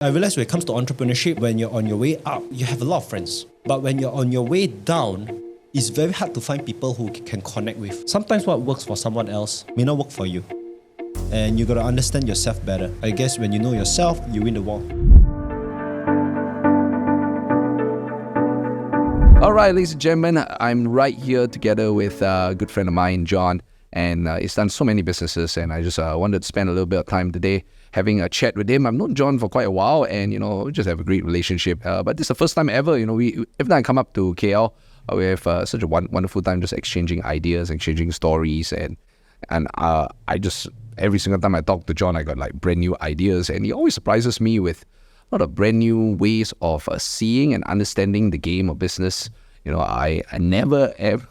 I realize when it comes to entrepreneurship, when you're on your way up, you have a lot of friends. But when you're on your way down, it's very hard to find people who can connect with. Sometimes what works for someone else may not work for you. And you gotta understand yourself better. I guess when you know yourself, you win the war. All right, ladies and gentlemen, I'm right here together with a good friend of mine, John, and he's done so many businesses, and I just wanted to spend a little bit of time today having a chat with him. I've known John for quite a while, and we just have a great relationship. But this is the first time ever, we every time I come up to KL, we have such a wonderful time just exchanging ideas, exchanging stories, and I just every single time I talk to John, I got like brand new ideas, and he always surprises me with a lot of brand new ways of seeing and understanding the game of business. I never am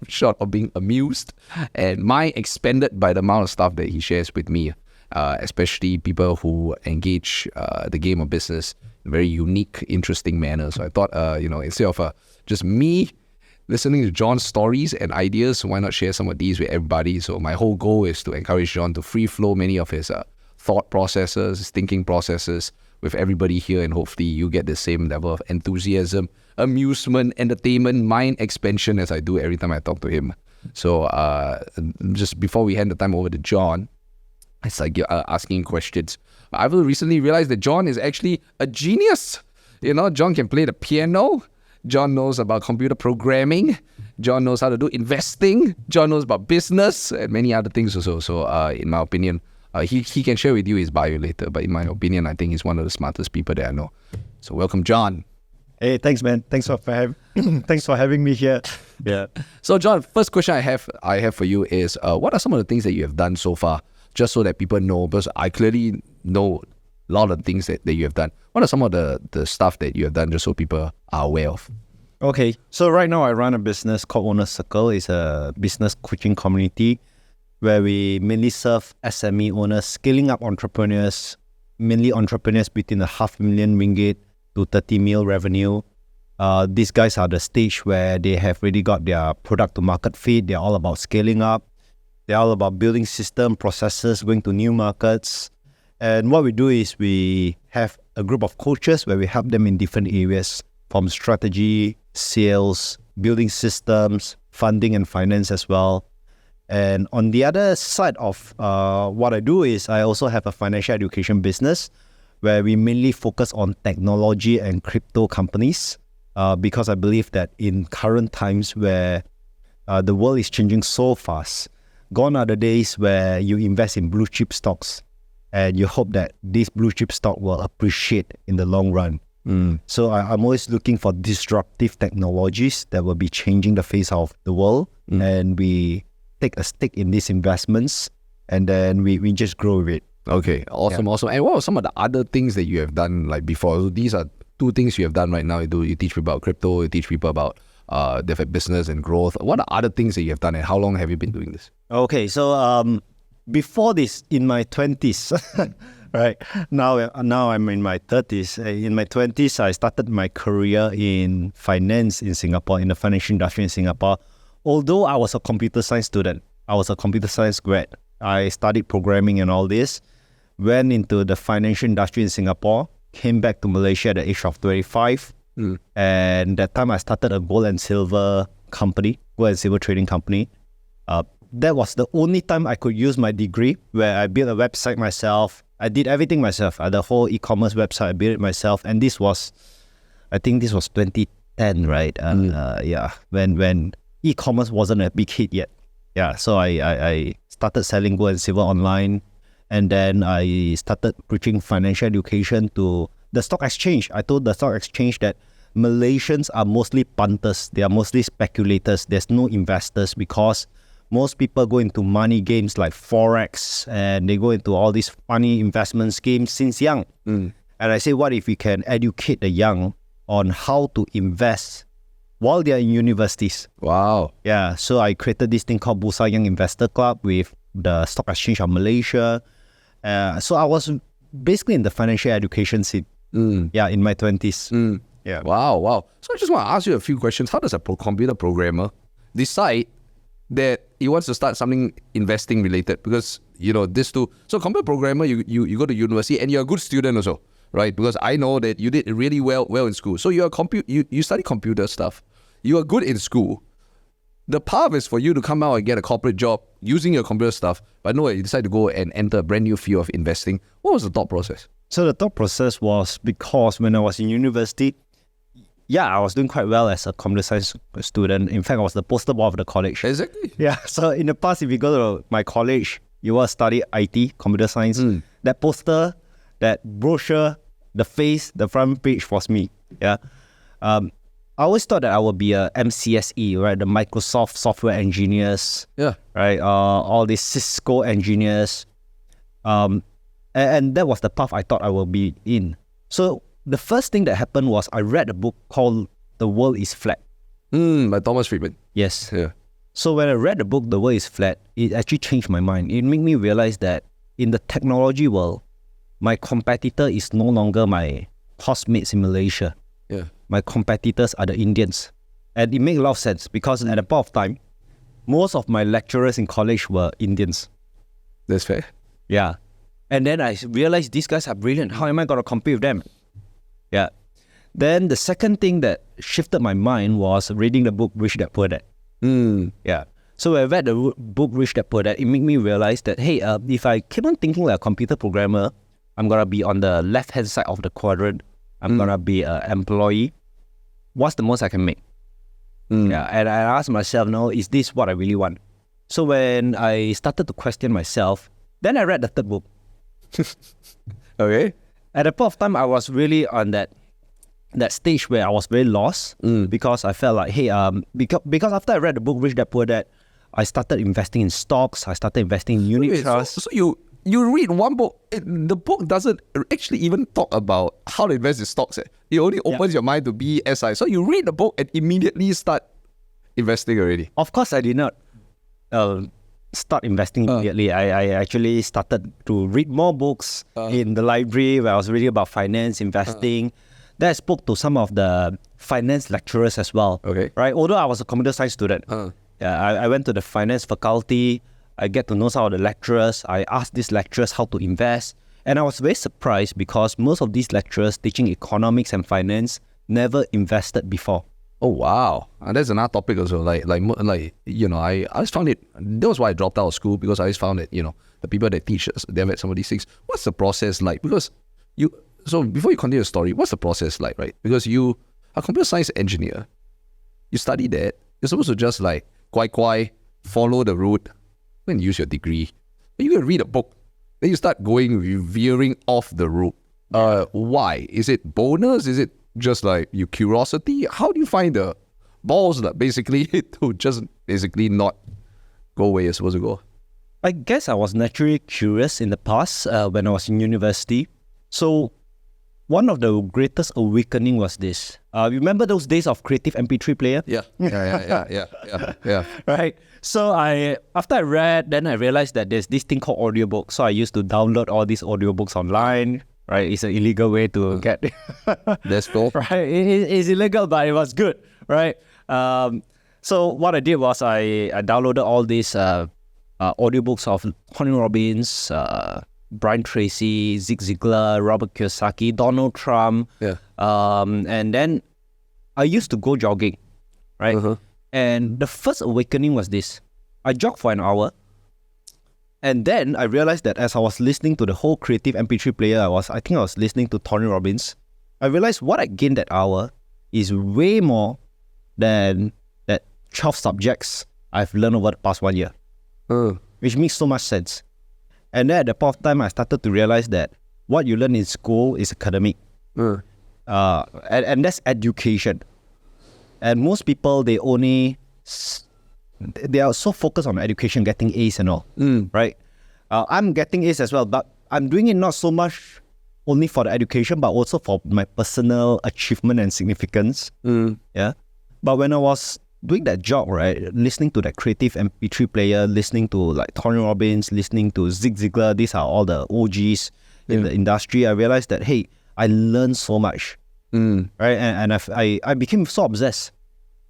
short of being amused, and mine expanded by the amount of stuff that he shares with me, especially people who engage the game of business in a very unique, interesting manner. So I thought, instead of just me listening to John's stories and ideas, why not share some of these with everybody? So my whole goal is to encourage John to free flow many of his thought processes, his thinking processes with everybody here, and hopefully you get the same level of enthusiasm, amusement, entertainment, mind expansion as I do every time I talk to him. So just before we hand the time over to John, it's like asking questions. I've recently realized that John is actually a genius. John can play the piano. John knows about computer programming. John knows how to do investing. John knows about business and many other things also. So in my opinion, he can share with you his bio later. But in my opinion, I think he's one of the smartest people that I know. So welcome, John. Hey, thanks, man. Thanks for having me here. Yeah. So, John, first question I have for you is, what are some of the things that you have done so far, just so that people know? Because I clearly know a lot of things that you have done. What are some of the stuff that you have done, just so people are aware of? Okay. So right now I run a business called Owner Circle. It's a business coaching community where we mainly serve SME owners, scaling up entrepreneurs, mainly entrepreneurs between $500,000 to 30 mil revenue. These guys are the stage where they have really got their product to market fit. They're all about scaling up. They're all about building system processes, going to new markets. And what we do is we have a group of coaches where we help them in different areas, from strategy, sales, building systems, funding and finance as well. And on the other side of what I do is I also have a financial education business where we mainly focus on technology and crypto companies, because I believe that in current times where the world is changing so fast, gone are the days where you invest in blue chip stocks and you hope that this blue chip stock will appreciate in the long run. So I'm always looking for disruptive technologies that will be changing the face of the world, and we take a stake in these investments, and then we just grow with it. Okay, awesome. And what are some of the other things that you have done like before? So these are two things you have done right now. You teach people about crypto, you teach people about different business and growth. What are other things that you have done, and how long have you been doing this? Okay, so before this, in my 20s, right, now I'm in my 30s. In my 20s, I started my career in finance in Singapore, in the financial industry in Singapore. Although I was a computer science student, I was a computer science grad. I studied programming and all this, went into the financial industry in Singapore, came back to Malaysia at the age of 25. And that time I started a gold and silver trading company. That was the only time I could use my degree, where I built a website myself. I did everything myself. The whole e-commerce website, I built it myself. And I think this was 2010, right? When e-commerce wasn't a big hit yet. Yeah, so I started selling gold and silver online, and then I started preaching financial education to the stock exchange. I told the stock exchange that Malaysians are mostly punters. They are mostly speculators. There's no investors, because most people go into money games like Forex, and they go into all these funny investment schemes since young. And I say, what if we can educate the young on how to invest while they're in universities? Wow. Yeah, so I created this thing called Bursa Young Investor Club with the Stock Exchange of Malaysia. So I was basically in the financial education scene. Yeah, in my 20s. Yeah. Wow. So I just want to ask you a few questions. How does a computer programmer decide that he wants to start something investing related? Because, these two... So computer programmer, you go to university and you're a good student also. right? Because I know that you did really well in school. So you're you study computer stuff. You are good in school. The path is for you to come out and get a corporate job using your computer stuff. But no, you decide to go and enter a brand new field of investing. What was the thought process? So the thought process was because when I was in university, I was doing quite well as a computer science student. In fact, I was the poster boy of the college. Exactly. Yeah. So in the past, if you go to my college, you want to study IT, computer science, that poster, that brochure, the face, the front page was me. Yeah. I always thought that I would be a MCSE, right? The Microsoft software engineers. Yeah. Right. All these Cisco engineers. And that was the path I thought I would be in. So the first thing that happened was I read a book called The World is Flat. By Thomas Friedman. Yes. Yeah. So when I read the book The World is Flat, it actually changed my mind. It made me realize that in the technology world, my competitor is no longer my classmates in Malaysia. Yeah. My competitors are the Indians. And it made a lot of sense because at that point of time, most of my lecturers in college were Indians. That's fair. Yeah. And then I realized these guys are brilliant. How am I going to compete with them? Yeah. Then the second thing that shifted my mind was reading the book Rich Dad Poor Dad. Yeah. So when I read the book Rich Dad Poor Dad, it made me realize that, hey, if I keep on thinking like a computer programmer, I'm going to be on the left-hand side of the quadrant. I'm going to be an employee. What's the most I can make? Yeah. And I asked myself, no, is this what I really want? So when I started to question myself, then I read the third book. Okay. At the point of time, I was really on that stage where I was very lost because I felt like, hey, because after I read the book Rich Dad Poor Dad, I started investing in stocks. I started investing in unit trusts. So you read one book. The book doesn't actually even talk about how to invest in stocks. It only opens your mind to BSI. So you read the book and immediately start investing already. Of course, I did not start investing immediately. I actually started to read more books in the library where I was reading about finance, investing. Then I spoke to some of the finance lecturers as well. Okay. Right. Although I was a computer science student. I went to the finance faculty. I get to know some of the lecturers. I asked these lecturers how to invest. And I was very surprised because most of these lecturers teaching economics and finance never invested before. Oh, wow. And that's another topic also. I always found it, that was why I dropped out of school, because I always found that, the people that teach us, they've had some of these things. What's the process like? Because so before you continue the story, what's the process like, right? Because you are a computer science engineer. You study that. You're supposed to just quite follow the route and use your degree. Then you can read a book. Then you start veering off the route. Why? Is it bonus? Is it just your curiosity? How do you find the balls basically to just basically not go where you're supposed to go? I guess I was naturally curious in the past when I was in university. So one of the greatest awakening was this. Remember those days of creative MP3 player? Yeah. Right. So after I read, then I realized that there's this thing called audiobook. So I used to download all these audiobooks online. Right. It's an illegal way to get. That's cool. Right. It's illegal, but it was good. Right. So what I did was I downloaded all these audiobooks of Tony Robbins, Brian Tracy, Zig Ziglar, Robert Kiyosaki, Donald Trump. Yeah. And then I used to go jogging, right? And the first awakening was this. I jogged for an hour. And then I realized that as I was listening to the whole creative MP3 player, I think I was listening to Tony Robbins. I realized what I gained that hour is way more than that 12 subjects I've learned over the past 1 year. Which makes so much sense. And then at the point of time, I started to realize that what you learn in school is academic. And that's education. And most people, they are so focused on education, getting A's and all, right? I'm getting A's as well, but I'm doing it not so much only for the education, but also for my personal achievement and significance. Yeah. But when I was doing that job, right, listening to that creative MP3 player, listening to Tony Robbins, listening to Zig Ziglar, these are all the OGs in the industry, I realized that, hey, I learned so much. Right? And I became so obsessed.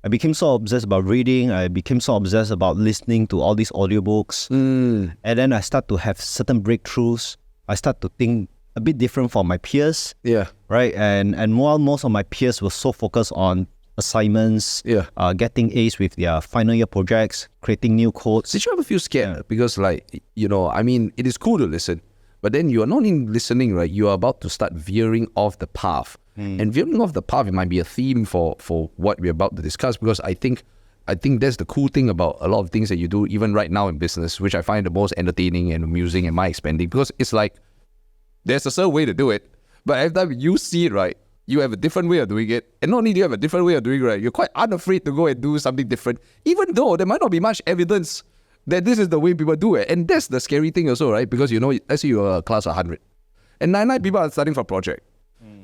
I became so obsessed about reading. I became so obsessed about listening to all these audiobooks. And then I start to have certain breakthroughs. I start to think a bit different from my peers. Yeah. Right. And while most of my peers were so focused on assignments, getting A's with their final year projects, creating new codes. Did you ever feel scared? Because like, I mean, it is cool to listen, but then you are not in listening, right? You are about to start veering off the path. And veering off the path, it might be a theme for what we're about to discuss, because I think that's the cool thing about a lot of things that you do, even right now in business, which I find the most entertaining and amusing in my expanding, because it's like, there's a certain way to do it, but every time you see it, right, you have a different way of doing it. And not only do you have a different way of doing it, right, you're quite unafraid to go and do something different, even though there might not be much evidence that this is the way people do it. And that's the scary thing also, right? Because, let's say you're a class of 100, and 99 people are studying for a project.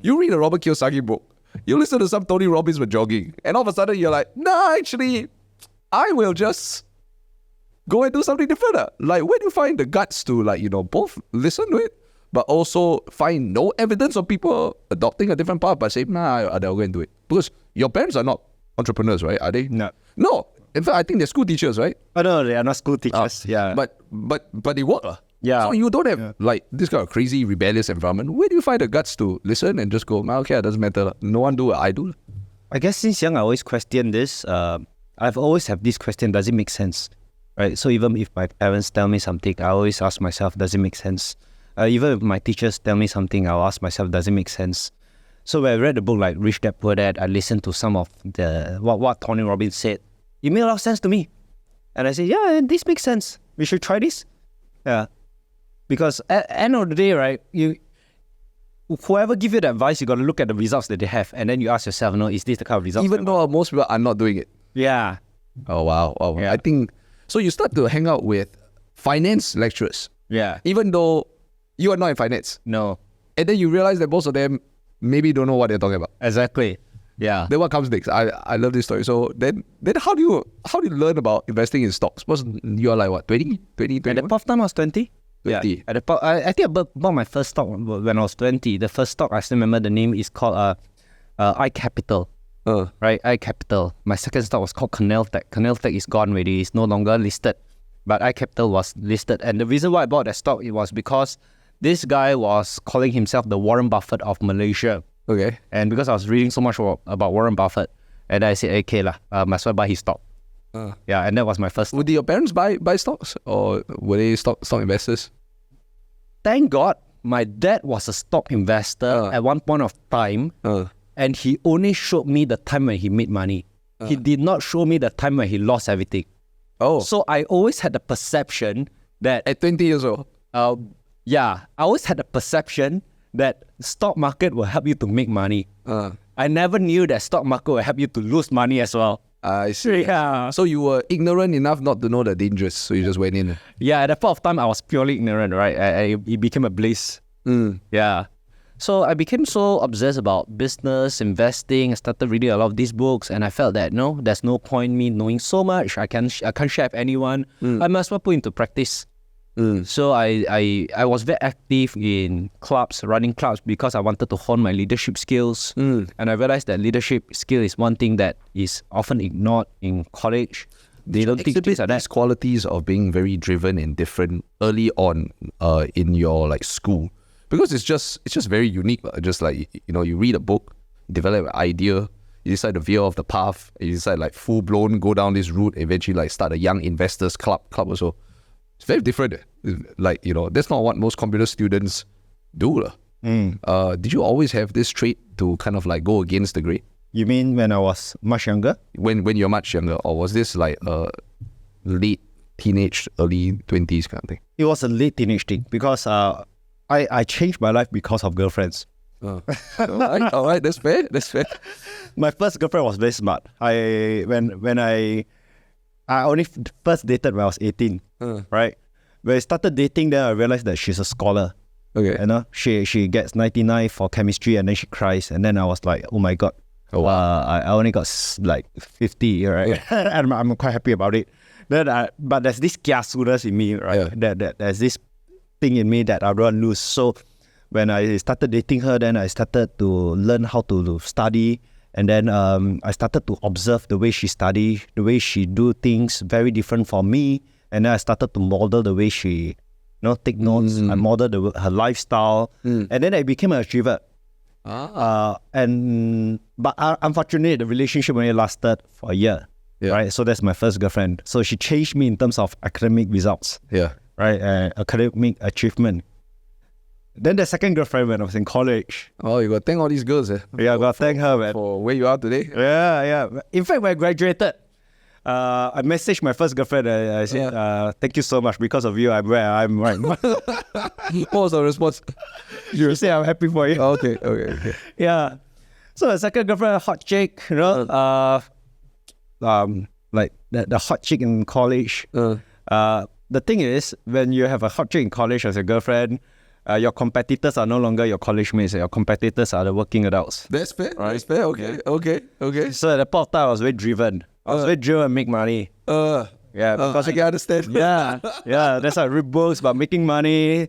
You read a Robert Kiyosaki book, you listen to some Tony Robbins when jogging, and all of a sudden you're like, nah, actually, I will just go and do something different. Like, where do you find the guts to, both listen to it, but also find no evidence of people adopting a different path, but say, nah, I'll go and do it? Because your parents are not entrepreneurs, right? Are they? No. In fact, I think they're school teachers, right? Oh, no, they are not school teachers. But they work. Yeah. So you don't have this kind of crazy rebellious environment. Where do you find the guts to listen and just go, okay, it doesn't matter. No one do it, I do. I guess since young, I always question this. I've always have this question, does it make sense? Right? So even if my parents tell me something, I always ask myself, does it make sense? Even if my teachers tell me something, I'll ask myself, does it make sense? So when I read the book like Rich Dad Poor Dad, I listened to some of the what Tony Robbins said. It made a lot of sense to me. And I said, yeah, this makes sense. We should try this. Yeah. Because at the end of the day, right, whoever give you the advice, you got to look at the results that they have. And then you ask yourself, is this the kind of results? Even though most people are not doing it. Yeah. Oh, wow. Yeah. I think, so you start to hang out with finance lecturers. Yeah. Even though you are not in finance. No. And then you realize that most of them maybe don't know what they're talking about. Exactly. Yeah. Then what comes next? I love this story. So then how do you learn about investing in stocks? You are like what, 20? At the point of time I was 20. 20. Yeah. I think I bought my first stock when I was 20. The first stock, I still remember the name, is called iCapital. Right, iCapital. My second stock was called Canaltech. Canaltech is gone already. It's no longer listed. But iCapital was listed. And the reason why I bought that stock, it was because this guy was calling himself the Warren Buffett of Malaysia. Okay. And because I was reading so much about Warren Buffett, and I said, okay must as well buy his stock. Yeah, and that was my first stock. Would your parents buy stocks, or were they stock investors? Thank God, my dad was a stock investor at one point of time, and he only showed me the time when he made money. He did not show me the time when he lost everything. Oh. So I always had the perception that... At 20 years old? I always had the perception that stock market will help you to make money. I never knew that stock market will help you to lose money as well. I see. Yeah. So you were ignorant enough not to know the dangers, so you just went in. Yeah, at that point of time, I was purely ignorant, right? It became a bliss. Yeah. So I became so obsessed about business, investing. I started reading a lot of these books, and I felt that, no, there's no point me knowing so much. I can't share with anyone. I must well put into practice. So I was very active in clubs, running clubs, because I wanted to hone my leadership skills. And I realized that leadership skill is one thing that is often ignored in college. They don't teach things like that. These qualities of being very driven and different early on in your school, because it's just very unique. Just like, you read a book, develop an idea, you decide to veer off the path, and you decide full blown go down this route, eventually start a young investors club also. It's very different. That's not what most computer students do. Did you always have this trait to kind of go against the grain? You mean when I was much younger? When you're much younger, or was this late teenage, early 20s kind of thing? It was a late teenage thing, because I changed my life because of girlfriends. All right, that's fair. My first girlfriend was very smart. I only first dated when I was 18, right? When I started dating, then I realized that she's a scholar. Okay. She gets 99 for chemistry, and then she cries, and then I was like, oh my God. Oh, wow. I only got 50, right? And I'm quite happy about it. But there's this kiasuras in me, right? There's this thing in me that I don't lose. So when I started dating her, then I started to learn how to study. And then I started to observe the way she study, the way she do things very different from me. And then I started to model the way she take notes. I modeled her lifestyle, and then I became an achiever. But unfortunately, the relationship only lasted for a year. Right, so that's my first girlfriend. So she changed me in terms of academic results. Right, academic achievement. Then the second girlfriend when I was in college. Oh, you got to thank all these girls, eh? Yeah, I got to thank her, man. For where you are today. Yeah. In fact, when I graduated, I messaged my first girlfriend. I said, thank you so much. Because of you, I'm where I'm right now. What was the response? You say I'm happy for you. Okay. Yeah. So the second girlfriend, a hot chick, like the hot chick in college. The thing is, when you have a hot chick in college as a girlfriend, your competitors are no longer your college mates. Your competitors are the working adults. That's fair. Right? That's fair. Okay. So at that point of time, I was very driven. I was very driven to make money. Because I can understand. Yeah. That's why I read books about making money.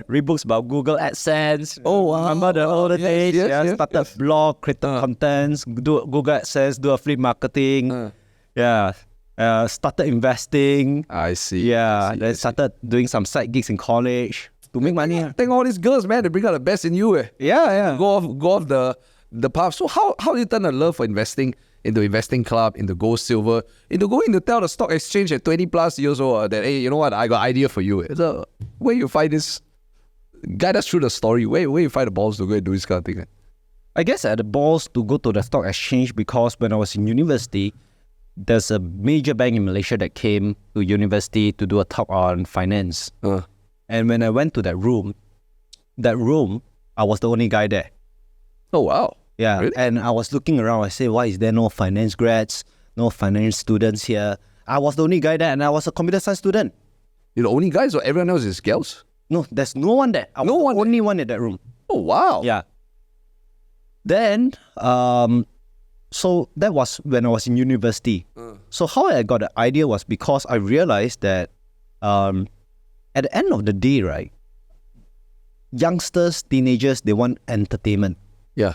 Read books about Google AdSense. Oh, wow. Remember the older days? Started blog, created contents, do Google AdSense, do affiliate marketing. Started investing. I see. Then started doing some side gigs in college to make money. I think all these girls, man, they bring out the best in you. Go off the path. So how do you turn a love for investing into investing club, into gold, silver, into going to tell the stock exchange at 20 plus years old that, hey, you know what, I got idea for you. So where you find this? Guide us through the story. Where you find the balls to go and do this kind of thing? I guess I had the balls to go to the stock exchange because when I was in university, there's a major bank in Malaysia that came to university to do a talk on finance. And when I went to that room, I was the only guy there. Oh, wow. Yeah, really? And I was looking around. I said, why is there no finance grads, no finance students here? I was the only guy there, and I was a computer science student. You're the only guy, so everyone else is girls? No, there's no one there. I was the only one in that room. Oh, wow. Yeah. Then, so that was when I was in university. So how I got the idea was because I realized that at the end of the day, right, youngsters, teenagers, they want entertainment. Yeah.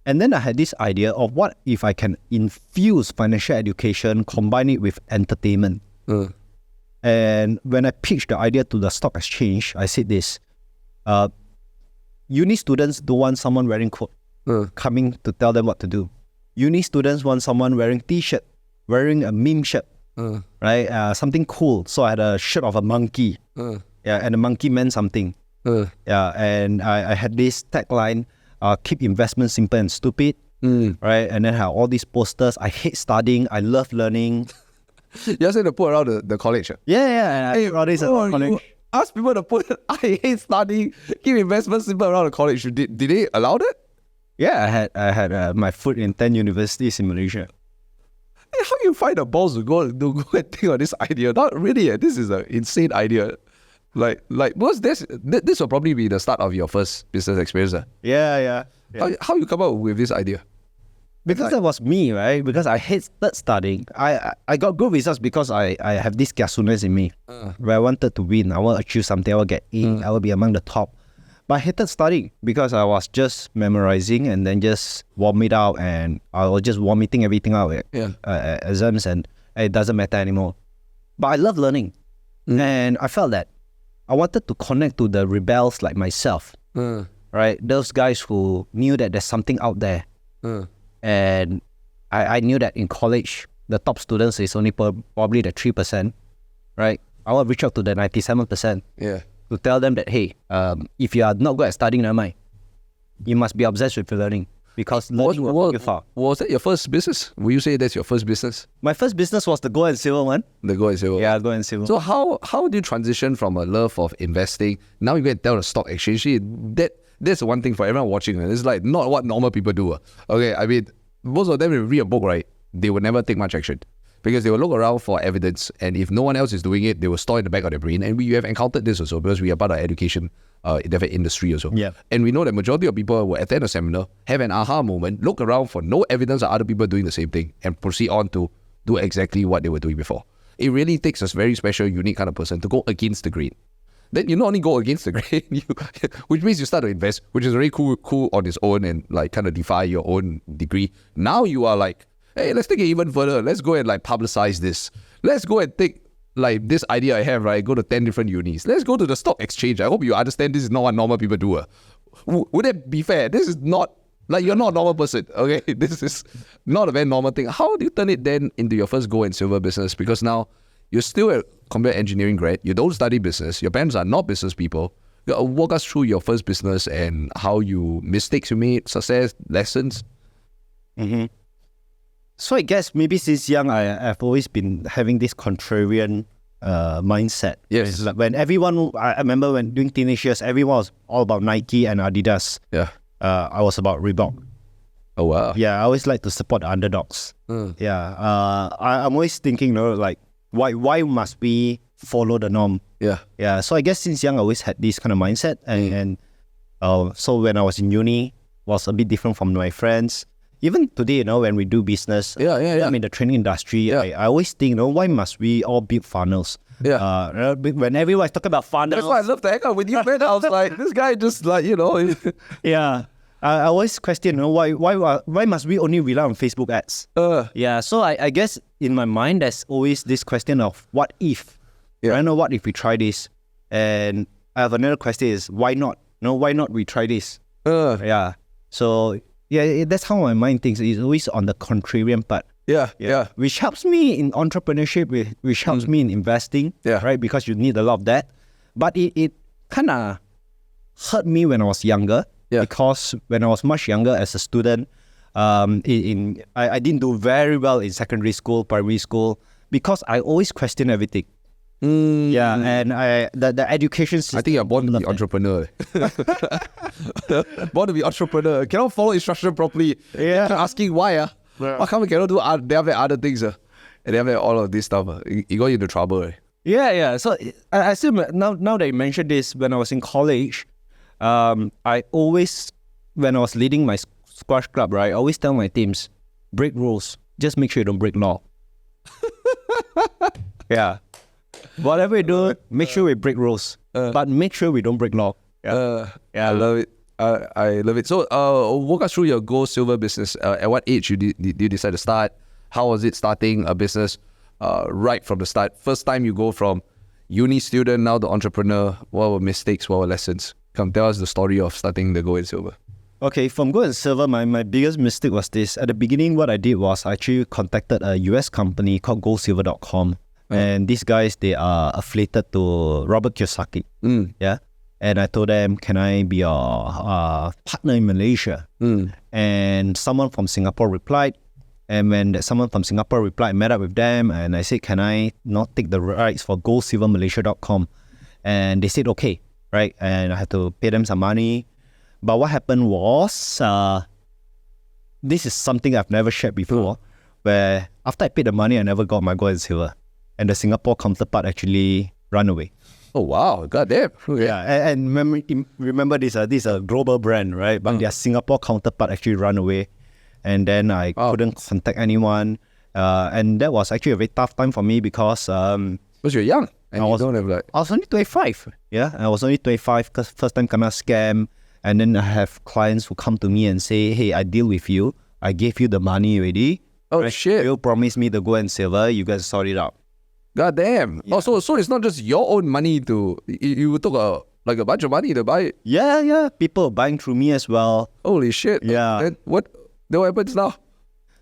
And then I had this idea of what if I can infuse financial education, combine it with entertainment. And when I pitched the idea to the stock exchange, I said this, uni students don't want someone wearing coat coming to tell them what to do. Uni students want someone wearing t-shirt, wearing a meme shirt, right? Something cool. So I had a shirt of a monkey. And the monkey meant something. And I had this tagline, keep investment simple and stupid, right? And then I had all these posters. I hate studying. I love learning. You asked them to put around the college? Yeah. And I all this at college. Ask people to put, I hate studying, keep investment simple around the college. Did they allow that? Yeah, I had my foot in 10 universities in Malaysia. Hey, how you find the balls to go and think of this idea? Not really. This is an insane idea. Like because this will probably be the start of your first business experience. Yeah. How you come up with this idea? Because that was me, right? Because I hated studying. I got good results because I have this kiasuness in me where I wanted to win. I want to achieve something. I will get in. I will be among the top. But I hated studying because I was just memorizing and then just vomit out, and I was just vomiting everything out at exams, and it doesn't matter anymore. But I love learning. And I felt that I wanted to connect to the rebels like myself, right? Those guys who knew that there's something out there. And I knew that in college, the top students is only probably the 3%, right? I want to reach out to the 97%. To tell them that, hey, if you are not good at studying, never mind. You must be obsessed with learning because learning will take you far. Was that your first business? Will you say that's your first business? My first business was the gold and silver one. The gold and silver? Yeah, gold and silver. So how do you transition from a love of investing? Now you can tell the stock exchange. That's one thing for everyone watching. It's like not what normal people do. Okay, I mean, most of them will read a book, right? They will never take much action. Because they will look around for evidence, and if no one else is doing it, they will store in the back of their brain. And we have encountered this also because we are part of education industry also. Yeah. And we know that majority of people will attend a seminar, have an aha moment, look around for no evidence of other people doing the same thing, and proceed on to do exactly what they were doing before. It really takes a very special, unique kind of person to go against the grain. Then you not only go against the grain, which means you start to invest, which is very cool on its own and like kind of defy your own degree. Now you are like, hey, let's take it even further. Let's go and like publicize this. Let's go and take like this idea I have, right? Go to 10 different unis. Let's go to the stock exchange. I hope you understand this is not what normal people do. Would it be fair? This is not, like, you're not a normal person, okay? This is not a very normal thing. How do you turn it then into your first gold and silver business? Because now you're still a computer engineering grad. You don't study business. Your parents are not business people. Walk us through your first business and how mistakes you made, success, lessons. Mm-hmm. So I guess maybe since young, I've always been having this contrarian mindset. Yes. Like when everyone, I remember when during teenage years, everyone was all about Nike and Adidas. Yeah. I was about Reebok. Oh, wow. Yeah, I always like to support the underdogs. Yeah. I'm always thinking, like, why must we follow the norm? Yeah. Yeah. So I guess since young, I always had this kind of mindset. And so when I was in uni, was a bit different from my friends. Even today, when we do business, I'm in the training industry, I always think, why must we all build funnels? Yeah. When everyone is talking about funnels. That's why I love to hang out with you, man. I was like, this guy just like, Yeah. I always question, why must we only rely on Facebook ads? Yeah. So I guess in my mind, there's always this question of what if? Yeah. I know what if we try this? And I have another question is, why not? Why not we try this? Yeah. So yeah, that's how my mind thinks. It's always on the contrarian part. Yeah. Which helps me in entrepreneurship, which helps me in investing, right? Because you need a lot of that. But it kind of hurt me when I was younger. Yeah. Because when I was much younger as a student, I didn't do very well in secondary school, primary school, because I always question everything. Yeah, and the education system. I think you're born to be entrepreneur. Born to be entrepreneur. Cannot follow instruction properly. Yeah. Asking why. Why come we cannot do other things? And they have all of this stuff. You got into trouble. Right? Yeah. So I still, now that you mentioned this, when I was in college, I always, when I was leading my squash club, right, I always tell my teams, break rules. Just make sure you don't break law. Yeah. Whatever we do, make sure we break rules, but make sure we don't break law. Yeah. I love it. I love it. So, walk us through your gold silver business. At what age did you decide to start? How was it starting a business right from the start? First time you go from uni student, now the entrepreneur. What were mistakes? What were lessons? Come tell us the story of starting the gold and silver. Okay, from gold and silver, my biggest mistake was this. At the beginning, what I did was I actually contacted a US company called goldsilver.com. And these guys, they are affiliated to Robert Kiyosaki. Yeah. And I told them, can I be a partner in Malaysia? And someone from Singapore replied. And when someone from Singapore replied, I met up with them and I said, can I not take the rights for goldsilvermalaysia.com? And they said, okay, right? And I had to pay them some money. But what happened was, this is something I've never shared before, where after I paid the money, I never got my gold and silver. And the Singapore counterpart actually ran away. Oh, wow. Goddamn. Okay. Yeah, and remember this is a global brand, right? But their Singapore counterpart actually ran away. And then I couldn't contact anyone. And that was actually a very tough time for me because... Because you're young. And I was only 25. Yeah, I was only 25 because first time kena scam. And then I have clients who come to me and say, hey, I deal with you. I gave you the money already. Oh, shit. You promised me the gold and silver. You guys sort it out. God damn. Yeah. Oh, so it's not just your own money you took a bunch of money to buy it? Yeah. People buying through me as well. Holy shit. Yeah. Then what happens now?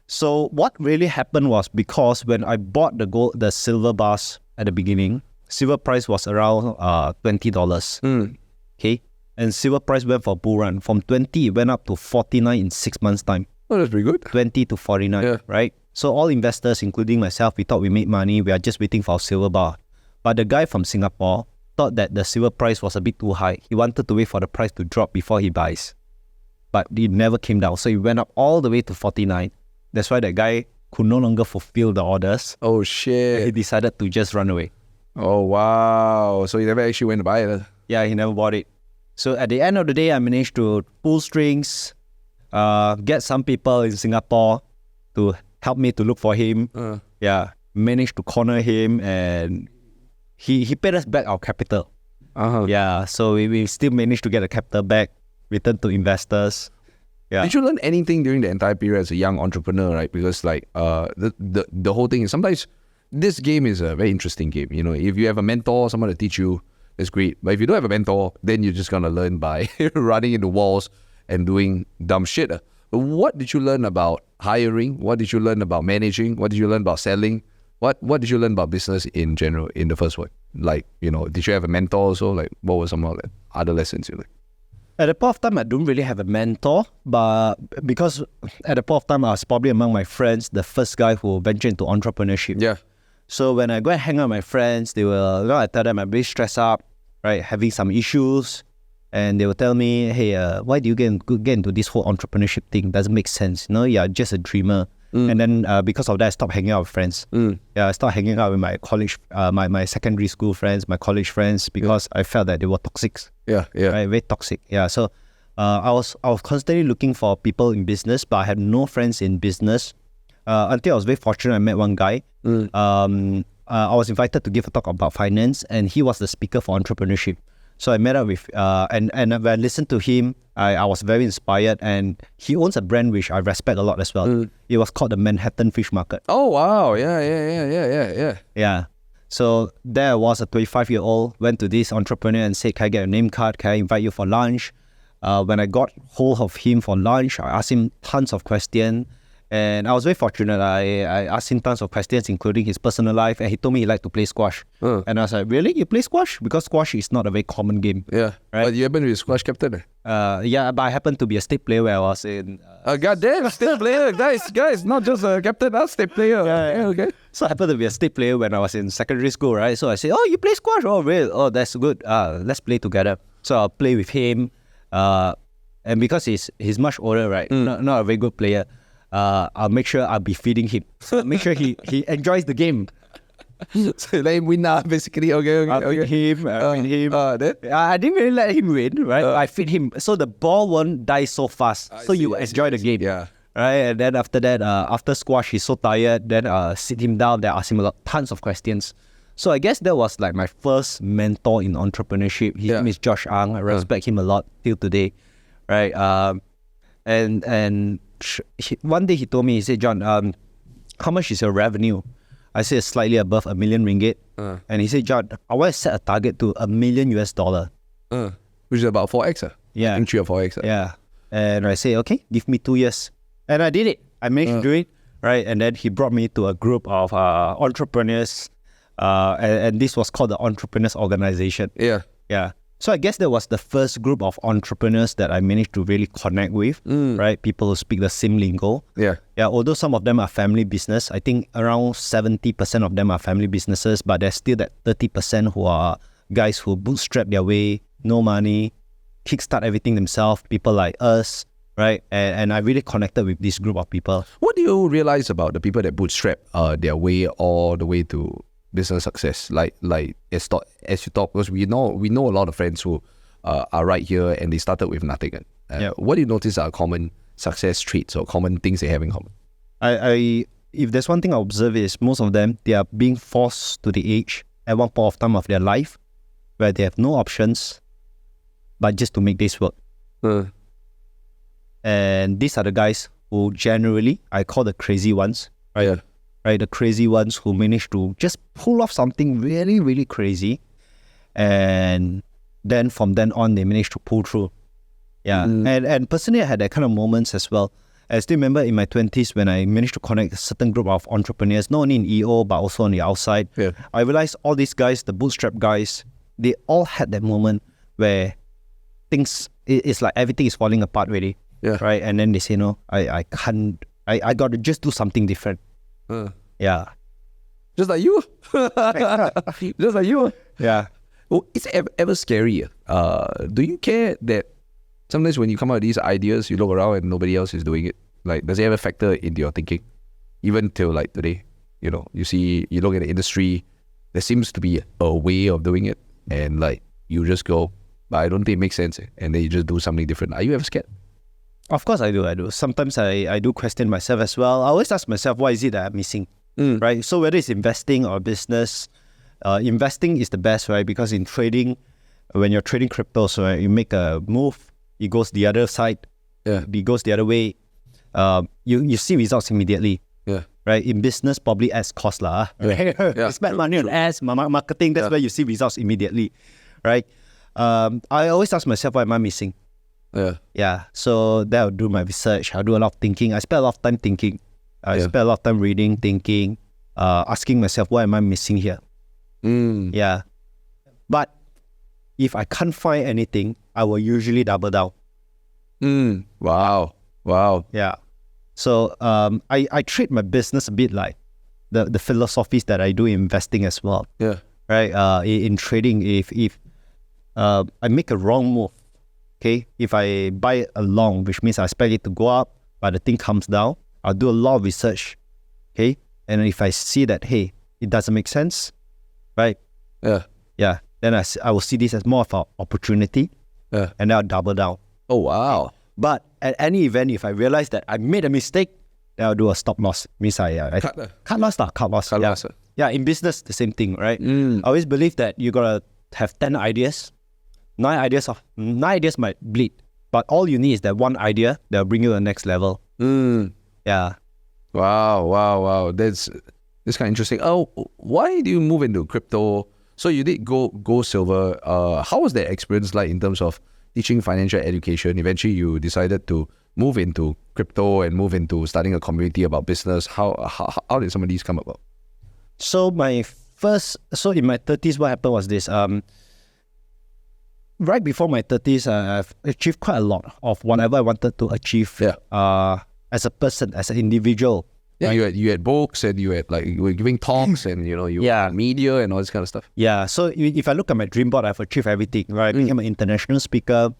So what really happened was because when I bought the silver bars at the beginning, silver price was around $20. Okay. And silver price went for a bull run. From 20, it went up to 49 in 6 months' time. Oh, that's pretty good. 20 to 49, right? So all investors, including myself, we thought we made money. We are just waiting for our silver bar. But the guy from Singapore thought that the silver price was a bit too high. He wanted to wait for the price to drop before he buys. But it never came down. So it went up all the way to 49. That's why that guy could no longer fulfill the orders. Oh, shit. He decided to just run away. Oh, wow. So he never actually went to buy it? Yeah, he never bought it. So at the end of the day, I managed to pull strings, get some people in Singapore to help me to look for him. Managed to corner him, and he paid us back our capital. Yeah, so we still managed to get the capital back, return to investors. Yeah. Did you learn anything during the entire period as a young entrepreneur, right? Because the whole thing is sometimes this game is a very interesting game. You know, if you have a mentor, someone to teach you, that's great. But if you don't have a mentor, then you're just gonna learn by running into walls and doing dumb shit. But what did you learn about hiring? What did you learn about managing? What did you learn about selling? What did you learn about business in general in the first one? Like, you know, did you have a mentor also? Like, what were some of the other lessons you learned? At the point of time, I don't really have a mentor, but because at the point of time, I was probably among my friends, the first guy who ventured into entrepreneurship. Yeah. So when I go and hang out with my friends, they will, I tell them I'm very stressed up, right, having some issues, and they will tell me, hey, why do you get into this whole entrepreneurship thing? Doesn't make sense. You're just a dreamer. And then because of that, I stopped hanging out with friends. I stopped hanging out with my college, my secondary school friends, my college friends, because I felt that they were toxic. Yeah. Right, very toxic. So I was constantly looking for people in business, but I had no friends in business. Until I was very fortunate, I met one guy. I was invited to give a talk about finance, and he was the speaker for entrepreneurship. So I met up with, and when I listened to him, I was very inspired, and he owns a brand which I respect a lot as well. It was called the Manhattan Fish Market. Oh, wow. Yeah. Yeah. So there I was, a 25-year-old, went to this entrepreneur and said, can I get a name card? Can I invite you for lunch? When I got hold of him for lunch, I asked him tons of questions. And I was very fortunate. I asked him tons of questions, including his personal life, and he told me he liked to play squash. And I was like, really? You play squash? Because squash is not a very common game. Yeah. Right? But you happen to be a squash captain? Yeah, but I happened to be a state player where I was in... goddamn, state player. Guys, not just a captain, a state player. Yeah, okay. So I happened to be a state player when I was in secondary school, right? So I said, oh, you play squash? Oh, really? Oh, that's good. Let's play together. So I'll play with him. And because he's much older, right? Not a very good player. I'll make sure I'll be feeding him. So make sure he enjoys the game. So let him win now, basically. Okay. I'll feed him. I didn't really let him win, right? I feed him. So the ball won't die so fast. So you enjoy the game. Yeah. Right? And then after that, after squash, he's so tired. Then sit him down. Then ask him tons of questions. So I guess that was like my first mentor in entrepreneurship. His name is Josh Ang. I respect him a lot till today. Right? One day he told me, he said, John, how much is your revenue? I said slightly above $1 million ringgit. And he said, John, I want to set a target to $1 million US. Which is about 4x. Yeah. I think 3 or 4x. Yeah. And I say, okay, give me 2 years. And I did it. I managed to do it. Right. And then he brought me to a group of entrepreneurs. And this was called the Entrepreneurs Organization. Yeah. Yeah. So I guess that was the first group of entrepreneurs that I managed to really connect with, right? People who speak the same lingo. Yeah. Although some of them are family business, I think around 70% of them are family businesses, but there's still that 30% who are guys who bootstrap their way, no money, kickstart everything themselves, people like us, right? And I really connected with this group of people. What do you realize about the people that bootstrap their way all the way to business success, like as you talk, because we know a lot of friends who are right here and they started with nothing. What do you notice are common success traits or common things they have in common? If there's one thing I observe is most of them, they are being forced to the age at one point of time of their life where they have no options but just to make this work. And these are the guys who generally I call the crazy ones. Right? Right, the crazy ones who manage to just pull off something really, really crazy, and then from then on they manage to pull through. And personally I had that kind of moments as well. I still remember in my 20s when I managed to connect a certain group of entrepreneurs, not only in EO but also on the outside. I realized all these guys, the bootstrap guys, they all had that moment where it's like everything is falling apart really. Right, and then they say, no, I can't, I got to just do something different. Just like you. Just like you. Yeah. Well, it's ever scary. Do you care that sometimes when you come out with these ideas, you look around and nobody else is doing it? Like, does it ever factor into your thinking? Even till like today, you look at the industry, there seems to be a way of doing it, and like you just go, but I don't think it makes sense, and then you just do something different. Are you ever scared? Of course I do. Sometimes I do question myself as well. I always ask myself, what is it that I'm missing? Right? So whether it's investing or business, investing is the best, right? Because in trading, when you're trading cryptos, right, you make a move, it goes the other side, it goes the other way. You see results immediately. right? In business, probably ads cost lah. Right? Yeah. Spend money on ads, marketing. That's where you see results immediately, right? I always ask myself, what am I missing? Yeah. So then I'll do my research. I'll do a lot of thinking. I spend a lot of time thinking. I spend a lot of time reading, thinking, asking myself, what am I missing here? Yeah. But if I can't find anything, I will usually double down. Wow. Yeah. So I treat my business a bit like the philosophies that I do in investing as well. Yeah. Right. In trading, if I make a wrong move, okay, if I buy a long, which means I expect it to go up, but the thing comes down, I'll do a lot of research. Okay. And if I see that, hey, it doesn't make sense, right? Yeah. Then I will see this as more of an opportunity. And then I'll double down. Oh, wow. But at any event, if I realize that I made a mistake, then I'll do a stop loss. Means I cut loss. Yeah, in business, the same thing, right? I always believe that you gotta have 10 ideas. 9 ideas might bleed, but all you need is that one idea that'll bring you to the next level. Yeah. Wow. That's kind of interesting. Oh, why do you move into crypto? So you did go silver. How was that experience like in terms of teaching financial education? Eventually, you decided to move into crypto and move into starting a community about business. How did some of these come about? So in my 30s, what happened was this. Right before my 30s, I've achieved quite a lot of whatever I wanted to achieve. As a person, as an individual. Yeah, right? you had books and you were giving talks and you had media and all this kind of stuff. Yeah. So if I look at my dream board, I've achieved everything. Right, I became an international speaker,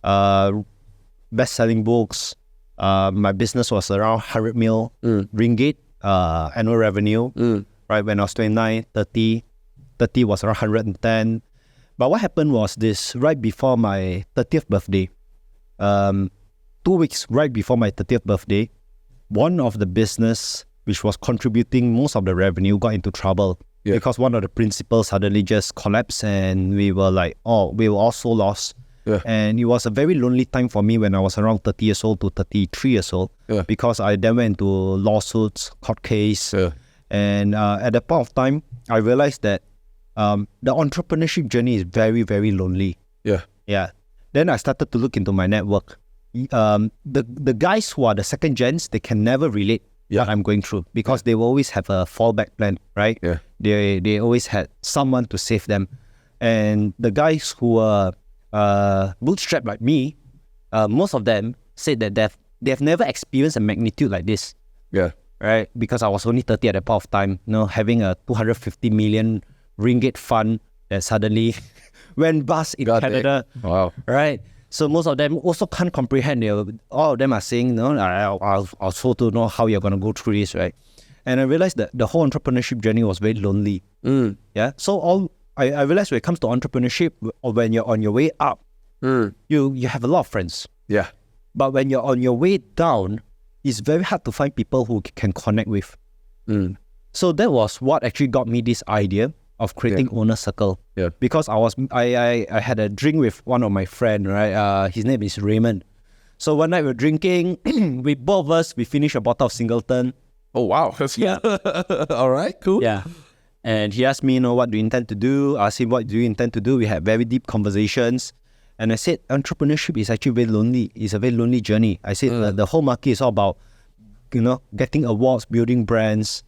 best-selling books. My business was around 100 mil ringgit annual revenue. Right, when I was 29, 30 was around 110. But what happened was this: right before my 30th birthday, 2 weeks right before my 30th birthday, one of the business which was contributing most of the revenue got into trouble because one of the principals suddenly just collapsed, and we were all so lost. And it was a very lonely time for me when I was around 30 years old to 33 years old because I then went into lawsuits, court case. And at that point of time, I realized that the entrepreneurship journey is very, very lonely. Then I started to look into my network. The guys who are the second gens, they can never relate what I'm going through because they will always have a fallback plan, right? They always had someone to save them. And the guys who are bootstrapped like me, most of them said that they've never experienced a magnitude like this. Right? Because I was only 30 at that point of time, having a 250 million ringgit fund that suddenly went bust in Canada. Wow. Right? So most of them also can't comprehend. All of them are saying, no, I'll also to know how you're going to go through this, right? And I realized that the whole entrepreneurship journey was very lonely. So I realized when it comes to entrepreneurship, or when you're on your way up, you have a lot of friends. But when you're on your way down, it's very hard to find people who can connect with. So that was what actually got me this idea of creating owner circle. Because I had a drink with one of my friend, right? His name is Raymond. So one night we were drinking, we both of us, we finished a bottle of Singleton. Oh wow. All right, cool. And he asked me, what do you intend to do? I asked him, what do you intend to do? We had very deep conversations. And I said, entrepreneurship is actually very lonely. It's a very lonely journey. I said, the whole market is all about, getting awards, building brands,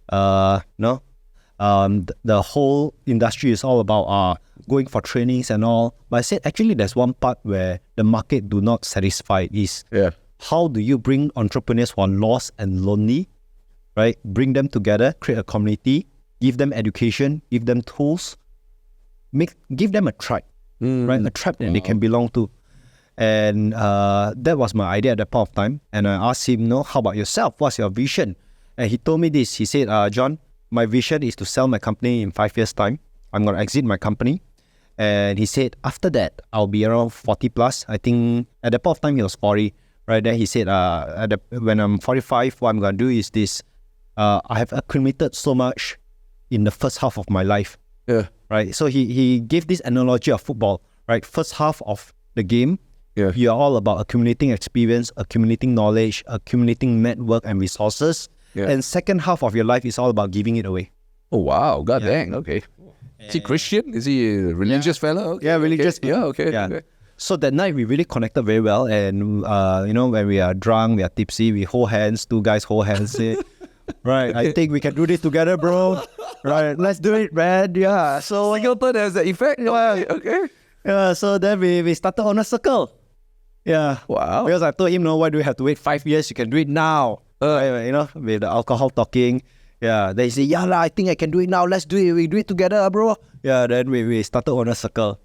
the whole industry is all about going for trainings and all. But I said, actually, there's one part where the market do not satisfy is how do you bring entrepreneurs who are lost and lonely, right? Bring them together, create a community, give them education, give them tools, give them a tribe, right? A tribe that they can belong to. And that was my idea at that point of time. And I asked him, how about yourself? What's your vision? And he told me this. He said, John, my vision is to sell my company in 5 years' time. I'm going to exit my company. And he said, after that, I'll be around 40 plus. I think at the point of time, he was 40. Right then, he said, when I'm 45, what I'm going to do is this. I have accumulated so much in the first half of my life. Right. So he gave this analogy of football. Right. First half of the game, you're all about accumulating experience, accumulating knowledge, accumulating network and resources. Yeah. And second half of your life is all about giving it away. Oh, wow. God dang. Okay. Is he Christian? Is he a religious fellow? Okay. Yeah, religious. Okay. Yeah, okay. Yeah. Okay. So that night we really connected very well, and when we are drunk, we are tipsy, we hold hands, two guys hold hands, say, right, I think we can do this together, bro. Right, let's do it, man. Yeah. So Singleton has the effect. Okay. yeah, so then we started on a circle. Yeah. Wow. Because I told him, no, why do we have to wait 5 years? You can do it now. Right, with the alcohol talking. Yeah. They say, yeah, I think I can do it now. Let's do it. We do it together, bro. Yeah. Then we started on a circle.